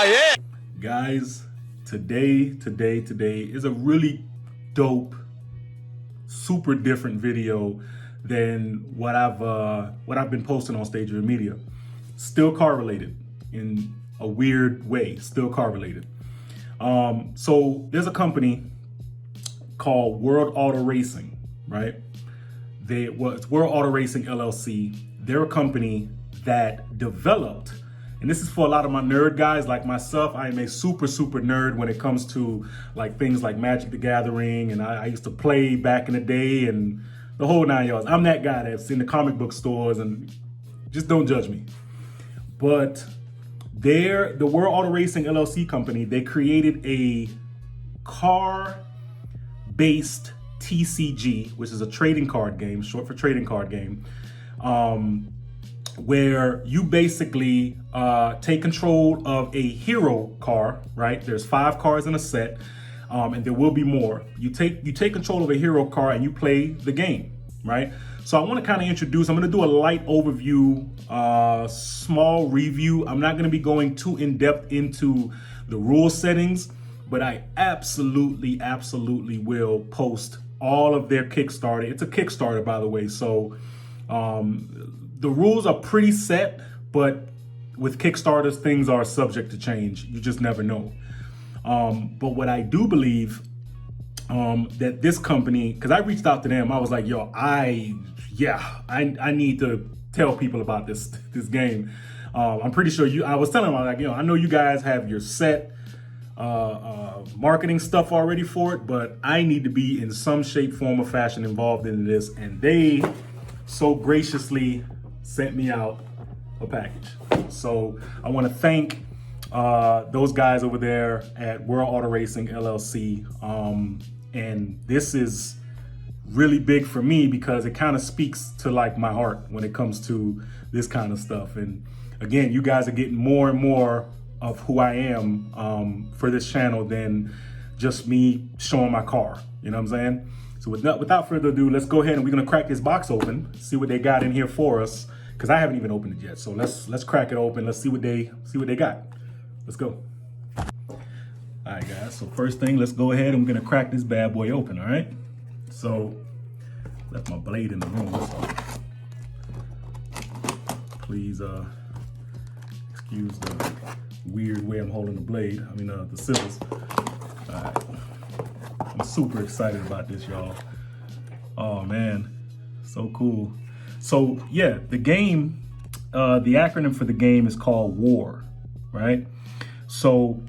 Oh, yeah. Guys, today is a really dope, super different video than what I've been posting on Stage of Media. Still car related in a weird way, still car related. So there's a company called World Auto Racing, right? It's World Auto Racing LLC. They're a company that developed, and this is for a lot of my nerd guys like myself. I am a super nerd when it comes to like things like Magic the Gathering, and I used to play back in the day and the whole 9 yards. I'm that guy that's in the comic book stores, and just don't judge me. But the World Auto Racing LLC company, they created a car-based TCG, which is a trading card game, short for trading card game, where you basically take control of a hero car, right? There's 5 cars in a set, and there will be more. You take control of a hero car and you play the game, right? So I want to kind of introduce, I'm going to do a light overview, small review. I'm not going to be going too in depth into the rule settings, but I absolutely will post all of their Kickstarter. It's a Kickstarter, by the way. So the rules are pretty set, but with Kickstarters, things are subject to change. You just never know. But what I do believe that this company, because I reached out to them, I was like, yo, I need to tell people about this game. I'm pretty sure I was telling them, like, I know you guys have your set marketing stuff already for it, but I need to be in some shape, form, or fashion involved in this. And they so graciously sent me out a package. So I want to thank those guys over there at World Auto Racing LLC. And this is really big for me because it kind of speaks to like my heart when it comes to this kind of stuff. And again, you guys are getting more and more of who I am for this channel than just me showing my car. You know what I'm saying? So without further ado, let's go ahead and we're gonna crack this box open, see what they got in here for us, because I haven't even opened it yet. So let's crack it open. Let's see what they got. Let's go. All right, guys. So first thing, let's go ahead and we're gonna crack this bad boy open. All right. So left my blade in the room. So please excuse the weird way I'm holding the blade. I mean the scissors. All right. I'm super excited about this, y'all. Oh man, so cool. So yeah, the game, the acronym for the game is called WAR, right? So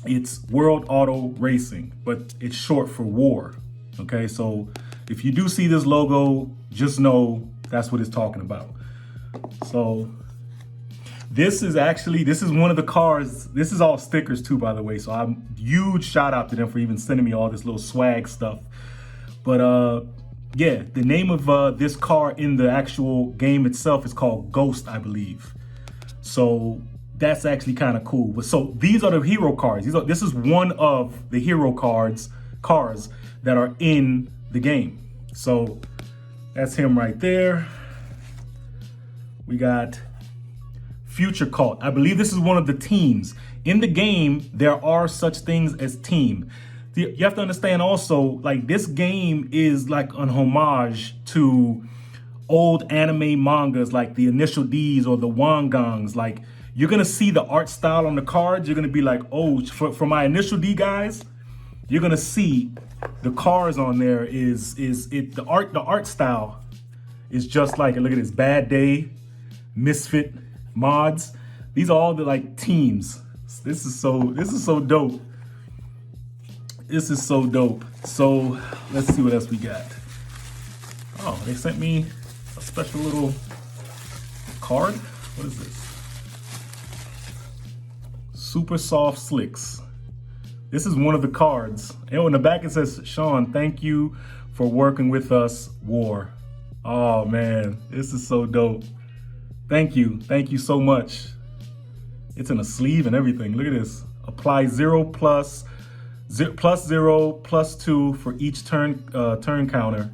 it's World Auto Racing, but it's short for WAR. Okay, so if you do see this logo, just know that's what it's talking about. So this is one of the cars. This is all stickers too, by the way. So I'm huge shout out to them for even sending me all this little swag stuff. But yeah, the name of this car in the actual game itself is called Ghost, I believe. So that's actually kind of cool. But so these are the hero cards. This is one of the hero cars that are in the game. So that's him right there. We got Future Cult. I believe this is one of the teams. In the game, there are such things as team. You have to understand also, like this game is like an homage to old anime mangas like the Initial D's or the Wangongs. Like you're gonna see the art style on the cards. You're gonna be like, oh, for my Initial D guys, you're gonna see the cars on there the art style is just like, look at this, Bad Day, Misfit, Mods. These are all the like teams. This is so dope. This is so dope. So let's see what else we got. Oh, they sent me a special little card. What is this? Super Soft Slicks. This is one of the cards. And in the back it says, Sean, thank you for working with us, War. Oh man, this is so dope. Thank you so much. It's in a sleeve and everything. Look at this. Apply 0 plus 0 plus 2 for each turn counter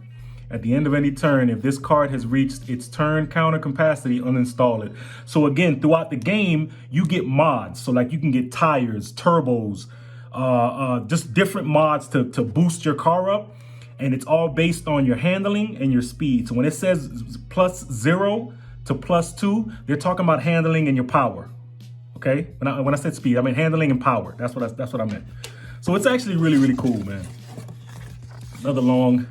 At the end of any turn, if this card has reached its turn counter capacity, uninstall it. So again, throughout the game, you get mods. So like you can get tires, turbos, just different mods to boost your car up. And it's all based on your handling and your speed. So when it says +0 to +2, they're talking about handling and your power. Okay, when I said speed, I mean handling and power. That's what I meant. So it's actually really, really cool, man. Another long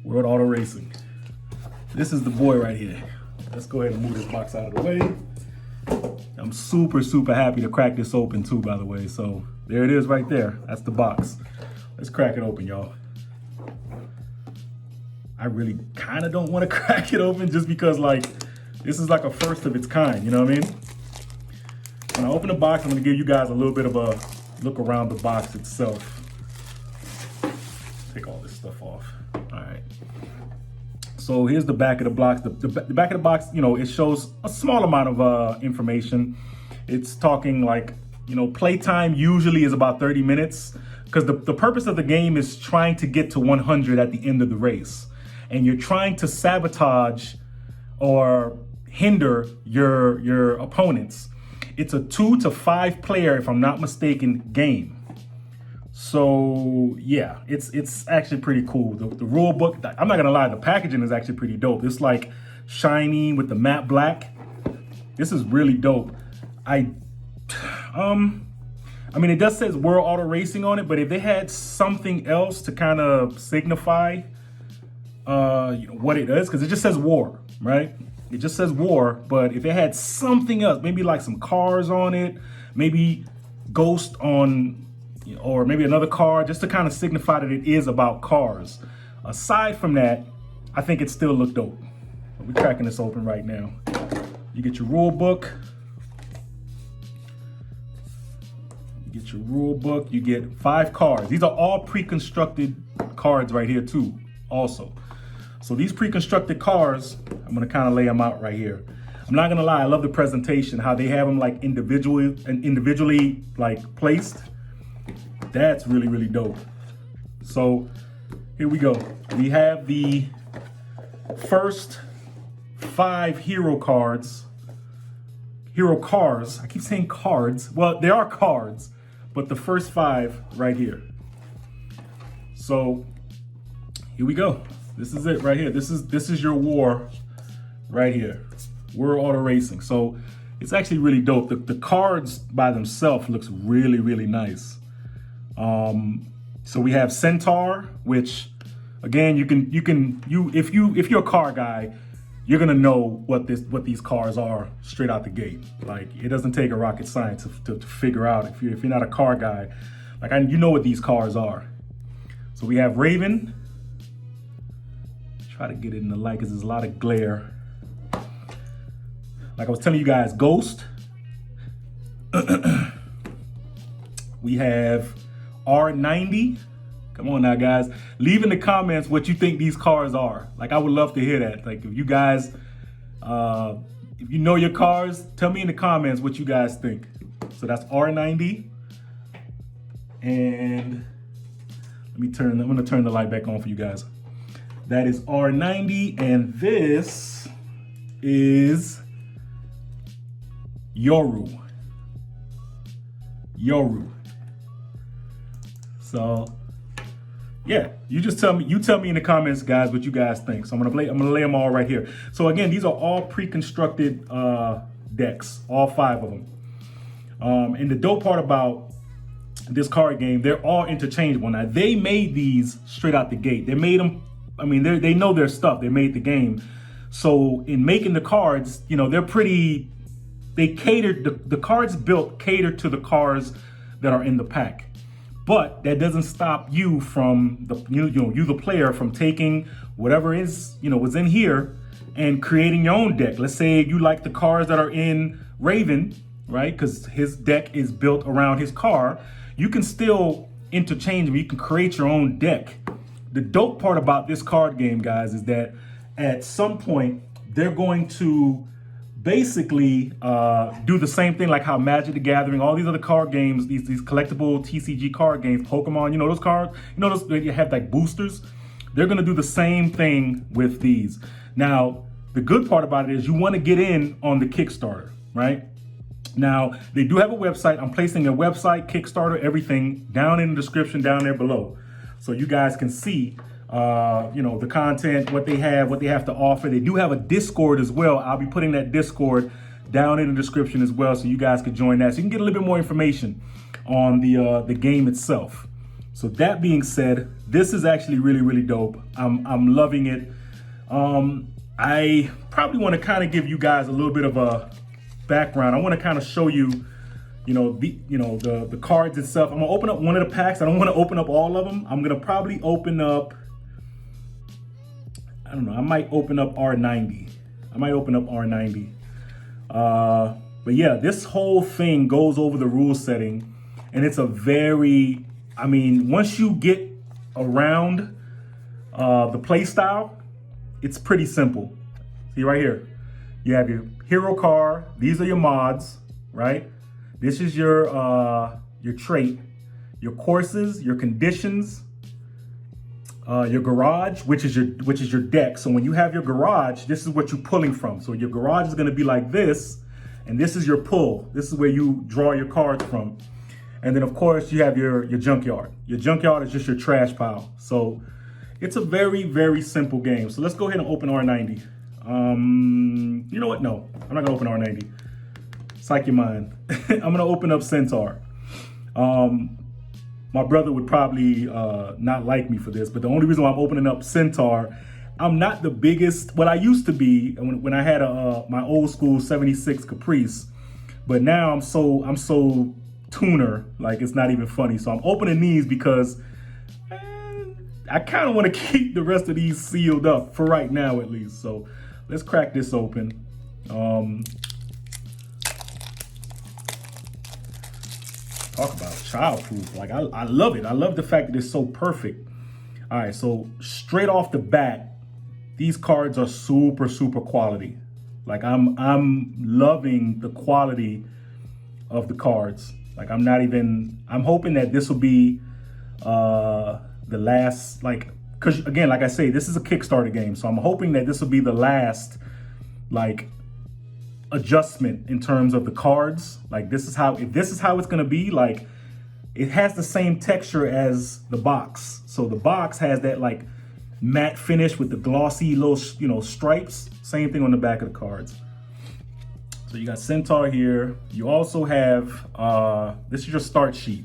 World Auto Racing. This is the boy right here. Let's go ahead and move this box out of the way. I'm super, super happy to crack this open too, by the way. So there it is right there. That's the box. Let's crack it open, y'all. I really kind of don't want to crack it open just because like, this is like a first of its kind, you know what I mean? When I open the box, I'm gonna give you guys a little bit of a look around the box itself. Take all this stuff off. All right. So here's the back of the box. The back of the box, you know, it shows a small amount of information. It's talking like, you know, playtime usually is about 30 minutes because the purpose of the game is trying to get to 100 at the end of the race. And you're trying to sabotage or hinder your opponents. It's a 2 to 5 player, if I'm not mistaken, game. So yeah, it's actually pretty cool. The rule book, I'm not gonna lie, the packaging is actually pretty dope. It's like shiny with the matte black. This is really dope. I mean, it does says World Auto Racing on it, but if they had something else to kind of signify you know, what it is, because it just says war, right? It just says war, but if it had something else, maybe like some cars on it, maybe Ghost on, or maybe another car, just to kind of signify that it is about cars. Aside from that, I think it still looked dope. We're cracking this open right now. You get your rule book. You get your rule book. You get 5 cards. These are all pre-constructed cards right here too, also. So these pre-constructed cards, I'm gonna kind of lay them out right here. I'm not gonna lie, I love the presentation, how they have them like individually like placed. That's really, really dope. So here we go. We have the first 5 hero cars. I keep saying cards. Well, they are cards, but the first 5 right here. So here we go. This is it right here. This is your war right here. World Auto Racing. So it's actually really dope. The cards by themselves looks really, really nice. So we have Centaur, which again, if you're a car guy, you're gonna know what these cars are straight out the gate. Like it doesn't take a rocket science to figure out if you're not a car guy, like you know what these cars are. So we have Raven. Try to get it in the light because there's a lot of glare. Like I was telling you guys, Ghost. We have R90. Come on now, guys. Leave in the comments what you think these cars are. Like I would love to hear that. Like if you guys, if you know your cars, tell me in the comments what you guys think. So that's R90. And I'm gonna turn the light back on for you guys. That is R90, and this is Yoru. So yeah, you tell me in the comments, guys, what you guys think. So I'm gonna lay them all right here. So again, these are all pre-constructed decks, all 5 of them. And the dope part about this card game, they're all interchangeable. Now they made these straight out the gate. They made them. I mean, they know their stuff. They made the game. So in making the cards, you know, they catered, the cards built cater to the cars that are in the pack. But that doesn't stop you from, you the player, from taking whatever is, was in here and creating your own deck. Let's say you like the cars that are in Raven, right? Because his deck is built around his car. You can still interchange them. You can create your own deck. The dope part about this card game, guys, is that at some point they're going to basically do the same thing like how Magic the Gathering, all these other card games, these collectible TCG card games, Pokemon, those cards, those, you have like boosters. they're gonna do the same thing with these. Now, the good part about it is you wanna get in on the Kickstarter, right? Now, they do have a website. I'm placing a website, Kickstarter, everything down in the description down there below. So you guys can see, the content, what they have to offer. They do have a Discord as well. I'll be putting that Discord down in the description as well, so you guys can join that. So you can get a little bit more information on the game itself. So that being said, this is actually really, really dope. I'm loving it. I probably want to kind of give you guys a little bit of a background. I want to kind of show you, the cards itself. I'm gonna open up one of the packs. I don't want to open up all of them. I'm gonna probably open up, I don't know, I might open up R90. But yeah, this whole thing goes over the rule setting, and it's a very, once you get around the play style, it's pretty simple. See right here, you have your hero card. These are your mods, right? This is your trait, your courses, your conditions, your garage, which is your deck. So when you have your garage, this is what you're pulling from. So your garage is going to be like this, and this is your pull. This is where you draw your cards from. And then of course you have your junkyard. Your junkyard is just your trash pile. So it's a very, very simple game. So let's go ahead and open R90. You know what? No, I'm not gonna open R90. Psych your mind. I'm gonna open up Centaur. My brother would probably not like me for this, but the only reason why I'm opening up Centaur, I'm not the biggest, what I used to be when I had my old school 76 Caprice, but now I'm so tuner, like it's not even funny. So I'm opening these because I kind of want to keep the rest of these sealed up for right now, at least. So let's crack this open. Talk about childproof. Like I love it. I love the fact that it's so perfect. All right, so straight off the bat, these cards are super, super quality. Like I'm loving the quality of the cards. Like I'm hoping that this will be the last, because again, like I say, this is a Kickstarter game. So I'm hoping that this will be the last, adjustment in terms of the cards. Like if this is how it's gonna be, like it has the same texture as the box. So the box has that matte finish with the glossy little, stripes. Same thing on the back of the cards. So you got Centaur here. You also have, this is your start sheet,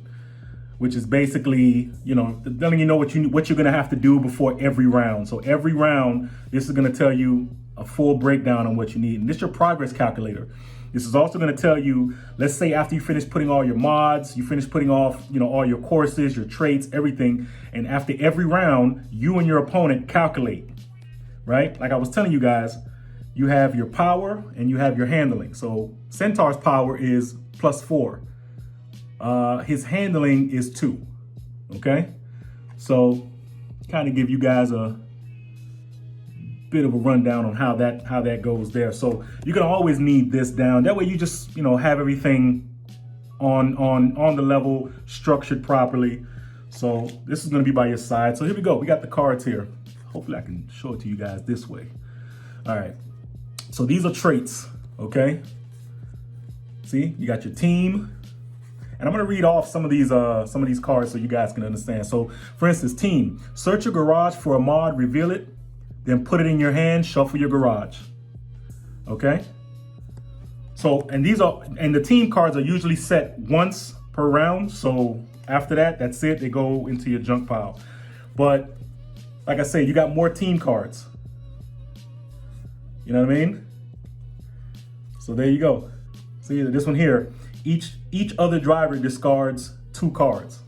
which is basically, letting you know what you're gonna have to do before every round. So every round, this is gonna tell you a full breakdown on what you need. And this is your progress calculator. This is also gonna tell you, let's say after you finish putting all your mods, you finish putting off, all your courses, your traits, everything. And after every round, you and your opponent calculate, right? Like I was telling you guys, you have your power and you have your handling. So Centaur's power is +4. His handling is 2, okay? So kind of give you guys a bit of a rundown on how that goes there. So you're gonna always need this down. That way you just, have everything on the level, structured properly. So this is gonna be by your side. So here we go, we got the cards here. Hopefully I can show it to you guys this way. All right, so these are traits, okay? See, you got your team. And I'm gonna read off some of these cards so you guys can understand. So for instance, team, search your garage for a mod, reveal it, then put it in your hand, shuffle your garage, okay? So, and the team cards are usually set once per round. So after that, that's it, they go into your junk pile. But like I say, you got more team cards. You know what I mean? So there you go. See this one here, each other driver discards 2 cards.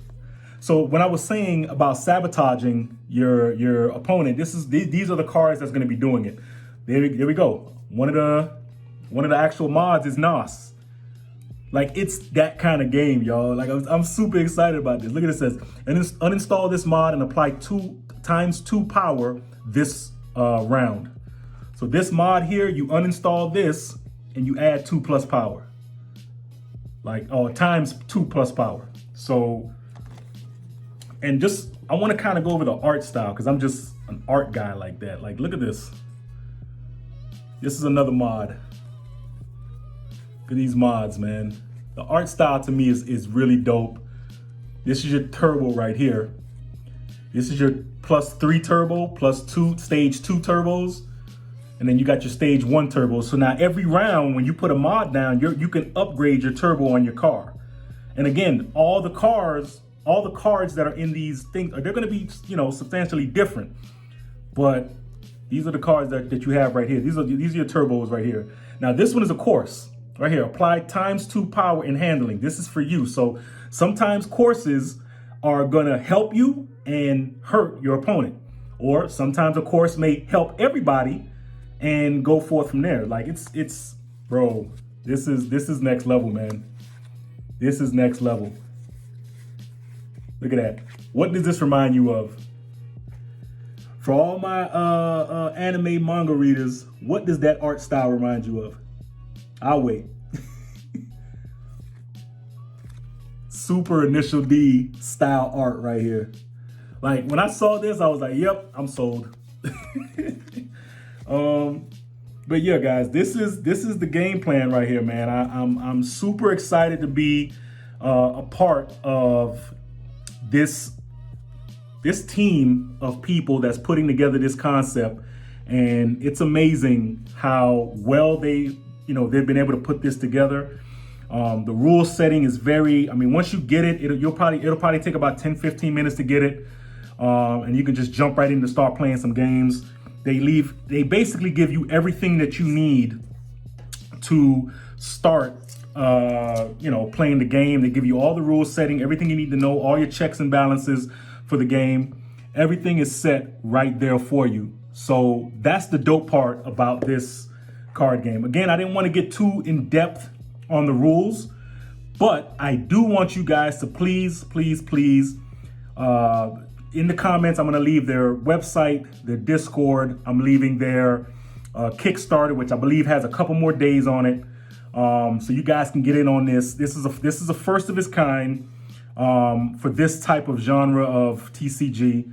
So when I was saying about sabotaging your opponent, these are the cards that's gonna be doing it. There we go. One of the actual mods is NOS. Like it's that kind of game, y'all. Like I'm super excited about this. Look at it, says, uninstall this mod and apply 2 times 2 power this round. So this mod here, you uninstall this and you add 2+ power. Times 2+ power. So, and I want to kind of go over the art style because an art guy like that. Like, look at this. This is another mod. Look at these mods, man. The art style to me is really dope. This is your turbo right here. This is your +3 turbo, +2 stage 2 turbos. And then you got your stage 1 turbo. So now every round, when you put a mod down, you can upgrade your turbo on your car. And again, all the cards that are in these things, they're gonna be, you know, substantially different. But these are the cards that you have right here. These are your turbos right here. Now this one is a course right here. Apply ×2 power in handling. This is for you. So sometimes courses are gonna help you and hurt your opponent. Or sometimes a course may help everybody and go forth from there. Like it's bro, this is next level, man. This is next level. Look at that. What does this remind you of? For all my anime manga readers, what does that art style remind you of? I'll wait. Super Initial D style art right here. Like when I saw this, I was like, yep, I'm sold. But yeah, guys, this is the game plan right here, man. I'm super excited to be a part of this team of people that's putting together this concept, and it's amazing how well they've been able to put this together. The rule setting is very, I mean, once you get it, it'll probably take about 10-15 minutes to get it, and you can just jump right in to start playing some games. They basically give you everything that you need to start playing the game. They give you all the rule setting, everything you need to know, all your checks and balances for the game. Everything is set right there for you. So that's the dope part about this card game. Again, I didn't want to get too in depth on the rules, but I do want you guys to please, in the comments, I'm going to leave their website, their Discord. I'm leaving their Kickstarter, which I believe has a couple more days on it. So you guys can get in on this. This is a first of its kind for this type of genre of TCG.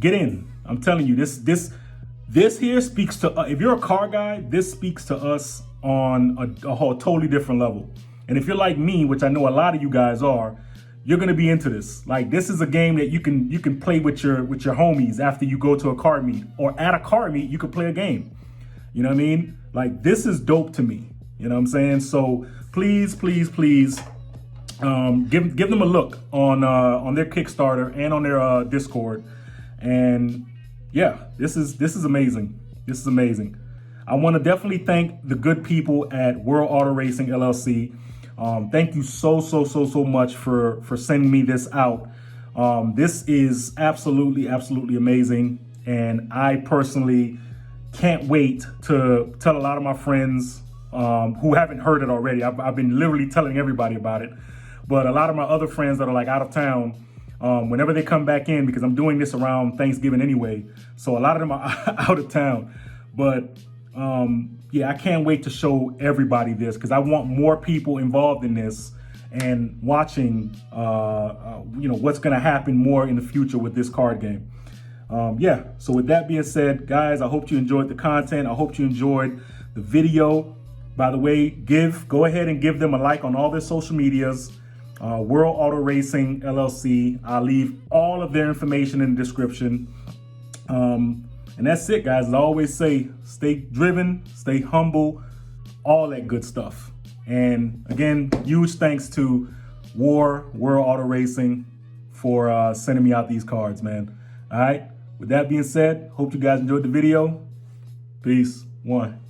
Get in. I'm telling you, this here speaks to, if you're a card guy, this speaks to us on a whole totally different level. And if you're like me, which I know a lot of you guys are, you're gonna be into this. Like, this is a game that you can play with your homies after you go to a card meet, or at a card meet you could play a game. You know what I mean? Like, this is dope to me. You know what I'm saying? So please, give them a look on their Kickstarter and on their Discord. And yeah, this is amazing. This is amazing. I want to definitely thank the good people at World Auto Racing LLC. Thank you so much for sending me this out. This is absolutely amazing, and I personally can't wait to tell a lot of my friends who haven't heard it already. I've been literally telling everybody about it, but a lot of my other friends that are like out of town, whenever they come back in, because I'm doing this around Thanksgiving anyway, so a lot of them are out of town. But yeah, I can't wait to show everybody this, because I want more people involved in this and watching, what's going to happen more in the future with this card game. Yeah, so with that being said, guys, I hope you enjoyed the content. I hope you enjoyed the video. By the way, go ahead and give them a like on all their social medias. World Auto Racing LLC. I'll leave all of their information in the description. And that's it, guys. As I always say, stay driven, stay humble, all that good stuff. And again, huge thanks to World Auto Racing for sending me out these cards, man. All right. With that being said, hope you guys enjoyed the video. Peace. One.